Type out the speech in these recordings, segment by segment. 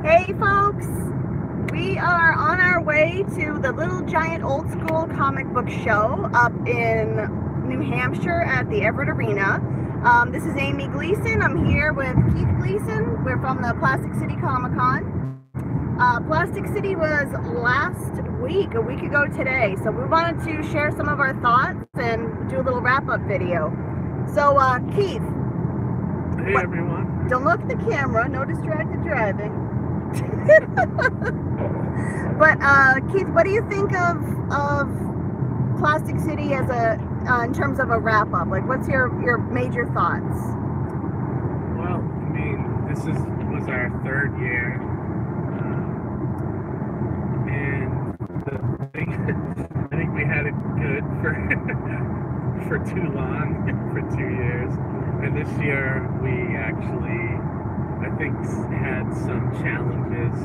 Hey folks, we are on our way to the Little Giant Old School comic book show up in New Hampshire at the Everett Arena. This is Amy Gleason. I'm here with Keith Gleason. We're from the Plastic City Comic Con. Plastic City was last week, a week ago today, so we wanted to share some of our thoughts and do a little wrap-up video. So Keith. Hey everyone. Don't look at the camera, no distracted driving. But Keith, what do you think of Plastic City as in terms of a wrap up? Like, what's your major thoughts? Well, I mean, this was our third year, and the thing, I think we had it good for too long, for 2 years, and this year we actually, I think, had some challenges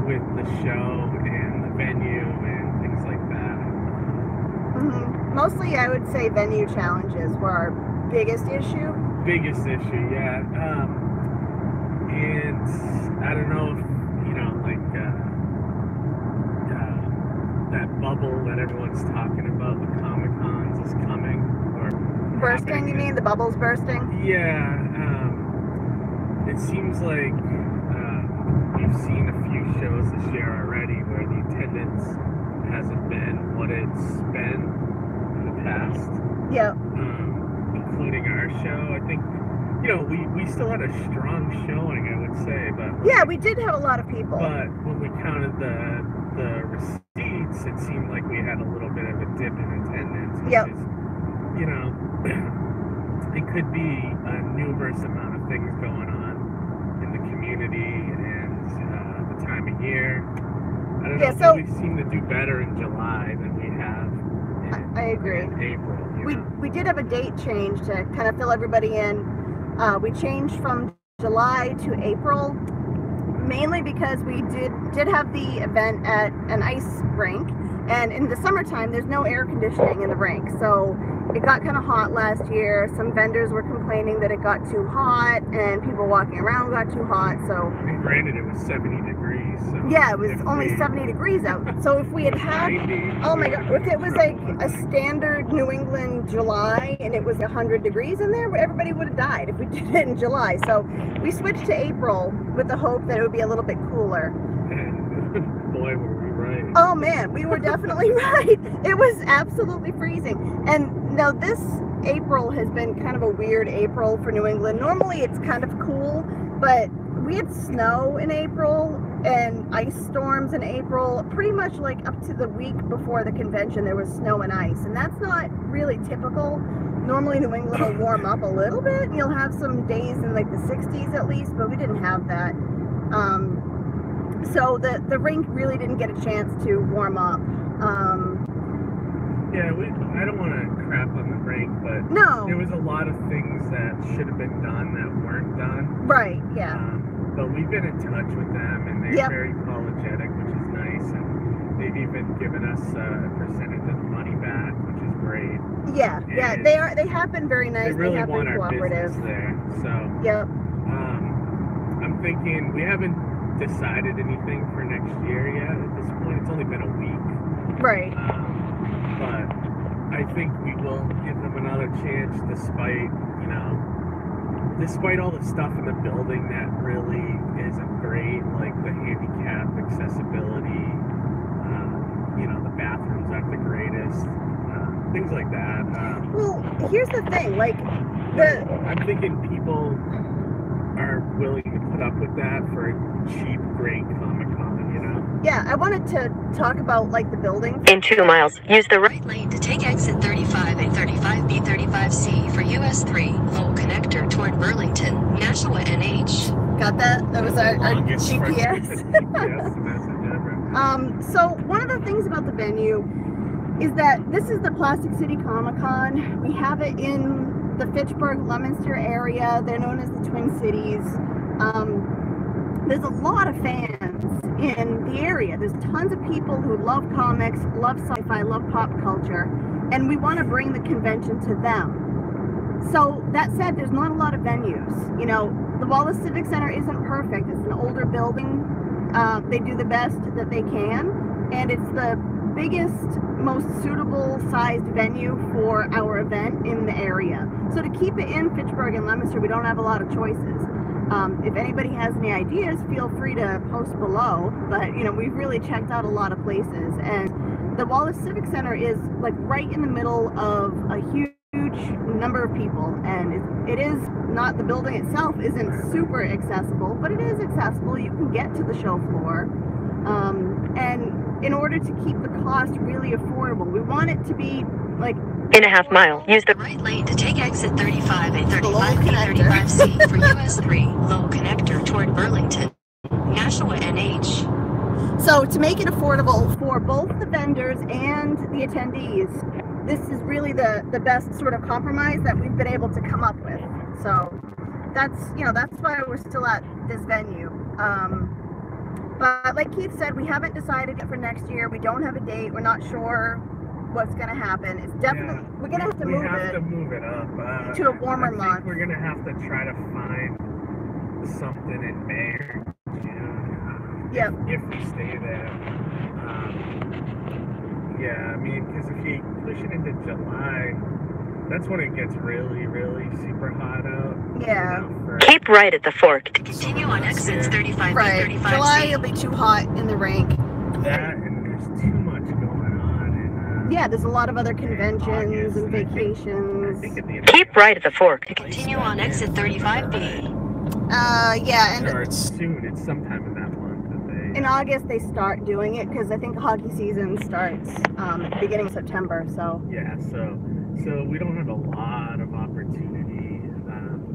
with the show and the venue and things like that. Mostly, I would say venue challenges were our biggest issue. Biggest issue, yeah. And I don't know if, you know, like that bubble that everyone's talking about with Comic Cons is coming. Or bursting, you mean? The bubble's bursting? Yeah. It seems like we've seen a few shows this year already where the attendance hasn't been what it's been in the past. Yeah. Including our show. I think, you know, we still had a strong showing, I would say, but yeah, we did have a lot of people. But when we counted the receipts, it seemed like we had a little bit of a dip in attendance, which is, you know, it could be a numerous amount of things going on in the community and the time of year. I don't know, so we seem to do better in July than we have in April. We did have a date change to kind of fill everybody in. We changed from July to April, mainly because we did have the event at an ice rink, and in the summertime there's no air conditioning in the rink, so it got kind of hot last year. Some vendors were complaining that it got too hot, and people walking around got too hot. So, and granted, it was 70 degrees. So yeah, it was only 70 degrees out. So if we had had, oh my God, if it was like a standard New England July and it was 100 degrees in there, everybody would have died if we did it in July. So we switched to April with the hope that it would be a little bit cooler. And boy, were we right. Oh man, we were definitely right. It was absolutely freezing. And now this April has been kind of a weird April for New England. Normally it's kind of cool, but we had snow in April and ice storms in April. Pretty much like up to the week before the convention there was snow and ice, and that's not really typical. Normally New England will warm up a little bit and you'll have some days in like the 60s at least, but we didn't have that. So the rink really didn't get a chance to warm up. Yeah, I don't want to crap on the rink, but no, there was a lot of things that should have been done that weren't done. Right, yeah. But we've been in touch with them, and they're very apologetic, which is nice, and they've even given us a percentage of the money back, which is great. Yeah, and yeah, they have been very nice. They really have want been our cooperative business there, so. Yep. I'm thinking, we haven't decided anything for next year yet at this point. It's only been a week. Right. But I think we will give them another chance despite, you know, despite all the stuff in the building that really isn't great, like the handicap accessibility, you know, the bathrooms aren't the greatest, things like that. Well, here's the thing, like, I'm thinking people are willing to put up with that for a cheap, great Comic-Con, you know? Yeah, I wanted to talk about, like, the building. In 2 miles, use the right lane to take exit 35 and 35B, 35C for US 3, full connector toward Burlington, Nashua NH. Got that? That was our GPS. So one of the things about the venue is that this is the Plastic City Comic Con. We have it in the Fitchburg, Leominster area. They're known as the Twin Cities. There's a lot of fans in the area. There's tons of people who love comics, love sci-fi, love pop culture, and we want to bring the convention to them. So that said, there's not a lot of venues. You know, the Wallace Civic Center isn't perfect. It's an building. They do the best that they can, and it's the biggest, most suitable sized venue for our event in the area. So to keep it in Fitchburg and Leominster, we don't have a lot of choices. If anybody has any ideas, feel free to post below, but you know, we've really checked out a lot of places, and the Wallace Civic Center is like right in the middle of a huge number of people, and it is not, the building itself isn't super accessible, but it is accessible. You can get to the show floor, and in order to keep the cost really affordable, we want it to be like in a half mile, use the right lane to take exit 35 and 35B 35C for US 3, low connector toward Burlington, Nashua NH. So to make it affordable for both the vendors and the attendees, this is really the best sort of compromise that we've been able to come up with. So that's, you know, that's why we're still at this venue. But like Keith said, we haven't decided yet for next year. We don't have a date. We're not sure what's going to happen. It's definitely, we're going to have to move it up to a warmer month. We're going to have to try to find something in May or June. Yep. If we stay there. Yeah, I mean, because if you push it into July, that's when it gets really, really super hot out. Yeah. You know, keep right at the fork to continue on exits 35 right. and 35C. July will be too hot in the rink. That, and there's too much going on. And, yeah, there's a lot of other conventions and vacations. Keep right at the fork to continue on exit 35B. Yeah, and or it's soon. It's sometime in that month that they. In August they start doing it, because I think hockey season starts at the beginning of September. So yeah, so we don't have a lot of opportunity.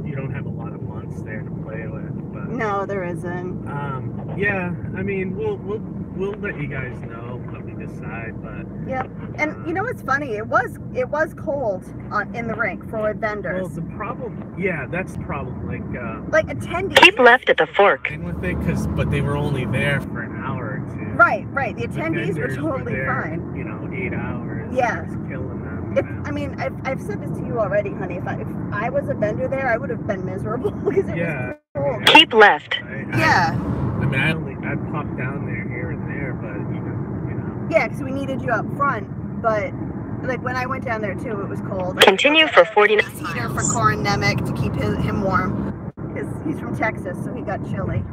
You don't have a lot of months there to play with. But, no, there isn't. Yeah, I mean, we'll let you guys know what we decide, but. Yep, and you know what's funny? It was cold in the rink for vendors. Well, the problem, yeah, that's the problem. Like attendees. Keep left at the fork. With it, but they were only there for an hour or two. Right. The attendees were totally fine. You know, 8 hours. Yeah. Just killing them. I mean, I've said this to you already, honey. If I was a vendor there, I would have been miserable because it was cold. Keep left. I mean, I'd pop down there here and there, but even, you know. Yeah, because we needed you up front, but like when I went down there too, it was cold. Continue for 49 heater for Corin Nemec to keep him warm, because he's from Texas, so he got chilly.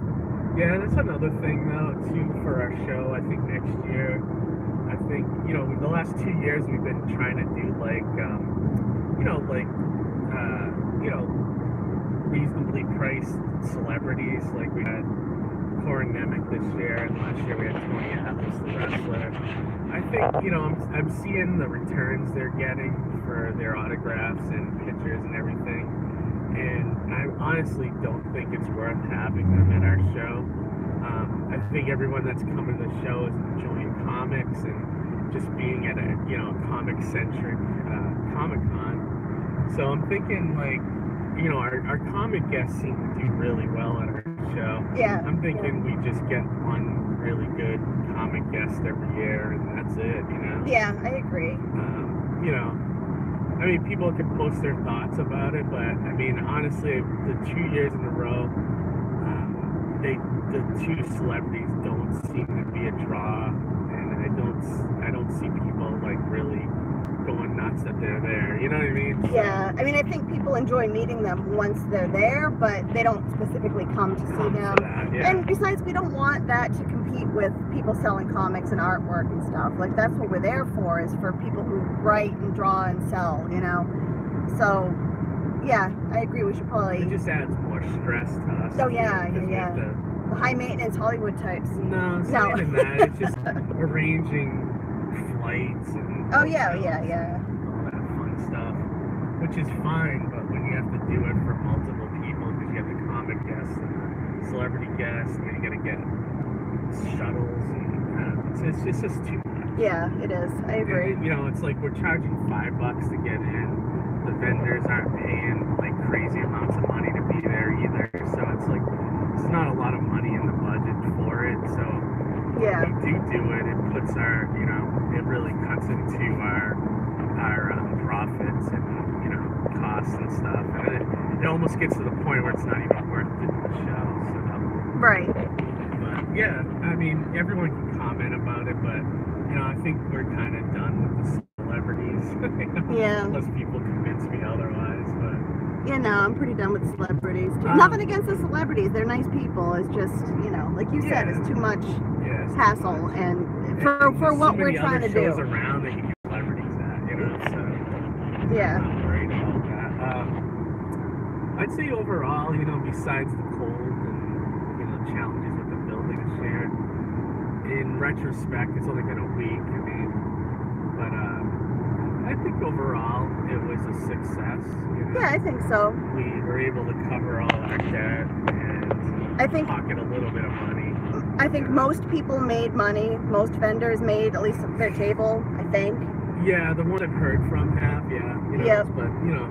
Yeah, that's another thing though too for our show. I think next year, you know, the last 2 years we've been trying to do reasonably priced celebrities. Like we had Corin Nemec this year, and last year we had Tony Atlas, the wrestler. I think, you know, I'm seeing the returns they're getting for their autographs and pictures and everything, and I honestly don't think it's worth having them at our show. I think everyone that's coming to the show is enjoying comics and just being at a, you know, comic-centric Comic-Con. So I'm thinking, like, you know, our comic guests seem to do really well at our show. Yeah. I'm thinking we just get one really good comic guest every year, and that's it, you know? Yeah, I agree. You know, I mean, people can post their thoughts about it, but I mean, honestly, the 2 years in a row, the two celebrities don't seem to be a draw, and I don't see people like really going nuts that they're there. You know what I mean? Yeah, I mean, I think people enjoy meeting them once they're there, but they don't specifically come to see them. And besides, we don't want that to compete with people selling comics and artwork and stuff. Like, that's what we're there for, is for people who write and draw and sell, you know? So, yeah, I agree. We should probably... It just adds more stress to us. Oh, yeah. The high maintenance Hollywood types. No, it's not even that. It's just arranging flights and all that fun stuff, which is fine, but when you have to do it for multiple people, because you have the comic guests and the celebrity guests, and then you got to get shuttles, and it's just too much. Yeah, it is. I agree. And, you know, it's like we're charging $5 to get in. The vendors aren't paying like crazy amounts of money to be there either, so it's like it's not a lot of money in the budget for it. So yeah, when we do it, it puts our, you know, it really cuts into our profits and, you know, costs and stuff, and it almost gets to the point where it's not even worth doing the show. So right. Yeah, I mean, everyone can comment about it, but you know, I think we're kind of done with the celebrities. Yeah. Unless people convince me otherwise, but Yeah, no, I'm pretty done with celebrities. Nothing against the celebrities; they're nice people. It's just, you know, like you said, it's too much hassle, and for what we're trying to do. Shows around that you get celebrities at, you know, so yeah. I'm not worried about that. I'd say overall, you know, besides the cold and you know challenges with the building and share, in retrospect, it's only been a week. I mean, but I think overall it was a success. You know? Yeah, I think so. We were able to cover all our debt and I think pocket a little bit of money. I think most people made money. Most vendors made at least their table, I think. Yeah, the ones I've heard from have, yeah. You know, yep. But, you know,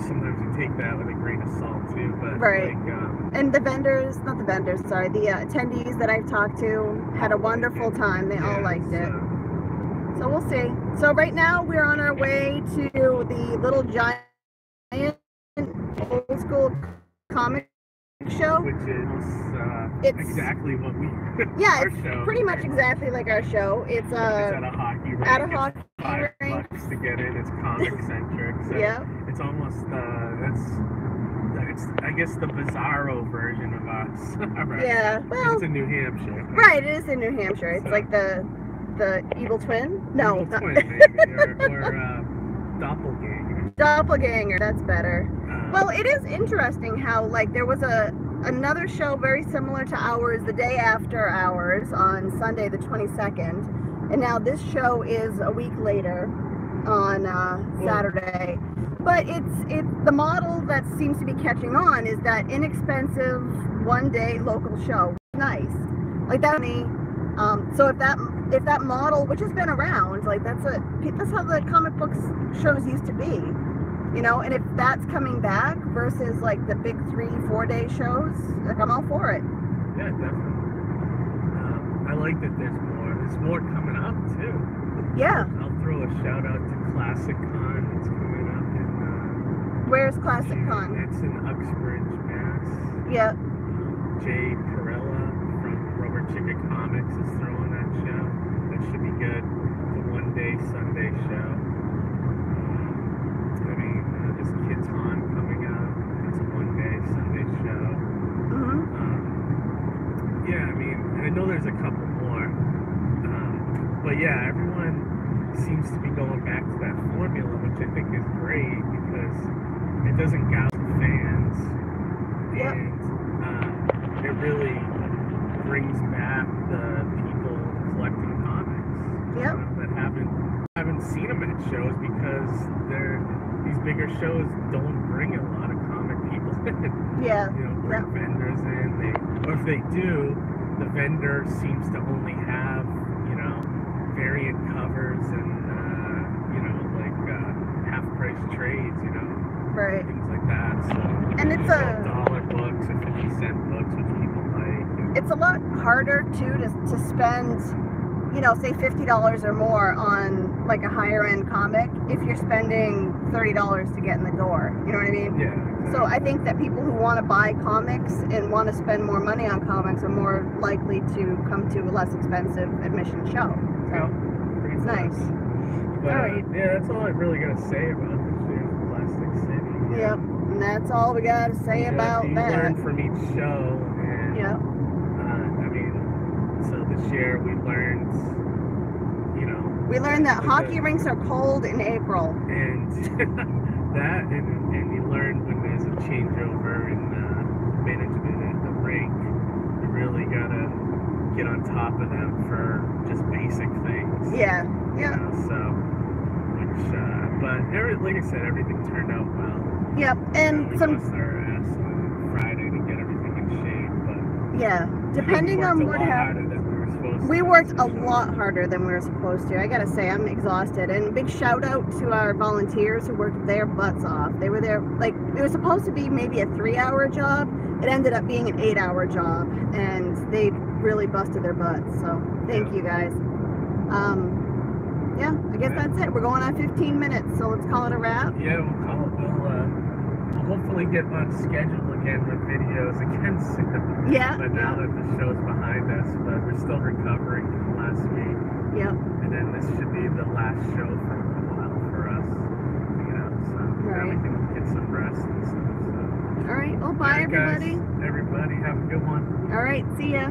sometimes you take that with a grain of salt, too. But, right. Like, and the vendors, not the vendors, sorry, the attendees that I've talked to had a wonderful time. They all liked it. So we'll see. So right now we're on our way to the Little Giant old school comic show, which is it's exactly what we yeah, it's pretty much exactly like our show. It's at a hockey rink. At a hockey rink. $5 to get in. It's comic centric. So yeah, it's almost it's I guess the bizarro version of us. Yeah, well, it's in New Hampshire. Right, it is in New Hampshire. It's like the evil twin. No, evil twin, maybe, or doppelganger. Doppelganger. That's better. Well, it is interesting how, like, there was another show very similar to ours the day after ours on Sunday the 22nd, and now this show is a week later on Saturday. But it's the model that seems to be catching on is that inexpensive one-day local show. Nice, like that. So if that model, which has been around, like that's how the comic books shows used to be. You know, and if that's coming back versus like the big 3-4 day shows, like I'm all for it. Yeah, definitely. I like that there's more coming up too. Yeah. I'll throw a shout out to Classic Con. It's coming up in where's Classic Con? It's in Uxbridge, Mass. Yeah. Jay Perella from Rubber Chicken Comics is throwing that show. That should be good. The one-day Sunday show. Kids On coming up. It's a one-day Sunday show. Yeah, I mean, I know there's a couple more. But yeah, everyone seems to be going back to that formula, which I think is great because it doesn't gouge fans. Yep. And it really brings back the people collecting comics. Yep. You know, that haven't seen them at shows because these bigger shows don't bring a lot of comic people in. Yeah. You know, bring vendors in. Or if they do, the vendor seems to only have, you know, variant covers and, you know, like half-price trades, you know. Right. Things like that. So, and it's $1 books or 50-cent books, which people like. It's a lot harder, too, to spend, you know, say $50 or more on like a higher end comic if you're spending $30 to get in the door. You know what I mean? Yeah. Exactly. So I think that people who want to buy comics and want to spend more money on comics are more likely to come to a less expensive admission show. So yeah, it's nice. But, all right. Yeah, that's all I really got to say about this year's Plastic City. Yep. And that's all we got to say about you that. Learn from each show. And, yep. I mean, so this year we learned, you know. We learned that hockey rinks are cold in April. And that, and you learn when there's a changeover in management at the rink, you really gotta get on top of them for just basic things. Yeah. Yeah. You know, so, which, but like I said, everything turned out well. Yep. And we some. Bust our ass on Friday to get everything in shape, but yeah, depending on what happened. We worked a lot harder than we were supposed to. I gotta say, I'm exhausted. And big shout out to our volunteers who worked their butts off. They were there, like, it was supposed to be maybe a 3-hour job. It ended up being an 8-hour job. And they really busted their butts. So, thank you guys. Yeah, I guess that's it. We're going on 15 minutes, so let's call it a wrap. Yeah, we'll call it. We'll hopefully get on schedule again. again with videos again soon. Yeah. But now that the show's behind us, but we're still recovering from last week. Yep. And then this should be the last show for a while for us. You know, so now we can get some rest and stuff. So. All right. Well, bye, All right, guys, everybody. everybody, have a good one. All right. See ya.